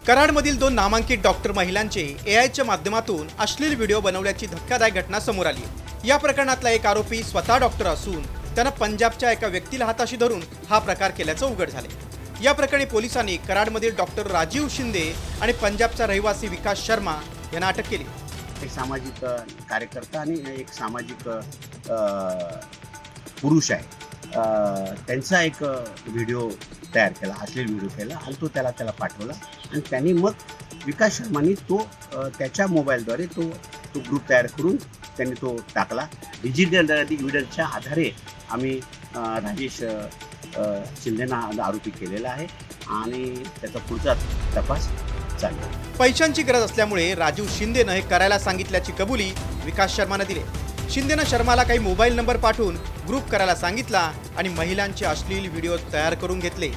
कराडमधील 2 नामांकित डॉक्टर महिलांचे एआयच्या माध्यमातून अश्लील व्हिडिओ बनवल्याची धक्कादायक घटना समोर आली आहे। या प्रकरणातला एक आरोपी स्वतः डॉक्टर असून त्याने पंजाबच्या एका व्यक्तीला हाताशी धरून हा प्रकार केल्याचं उघड झाले। या प्रकरणी पोलिसांनी कराडमधील डॉक्टर राजीव शिंदे आणि पंजाबचा रहिवासी विकास शर्मा यांना अटक केली। एक सामाजिक कार्यकर्ता आणि एक सामाजिक पुरुष आहे, त्यांचा एक व्हिडिओ तयार केला, अश्लील व्हिडिओ केला आणि तो त्याला पाठवला आणि त्यांनी मग विकास शर्मानी तो त्याच्या मोबाईलद्वारे तो ग्रुप तयार करून त्यांनी तो टाकला। डिजिटल एव्हिडन्सच्या आधारे आम्ही राजेश शिंदेना आरोपी केलेला आहे आणि त्याचा पुढचा तपास चालू आहे। पैशांची गरज असल्यामुळे राजीव शिंदेने हे करायला सांगितल्याची कबुली विकास शर्माने दिली। शिंदेने शर्माला काही मोबाईल नंबर पाठवून ग्रुप करायला सांगितला आणि महिलांचे अश्लील व्हिडिओ तयार करून घेतले।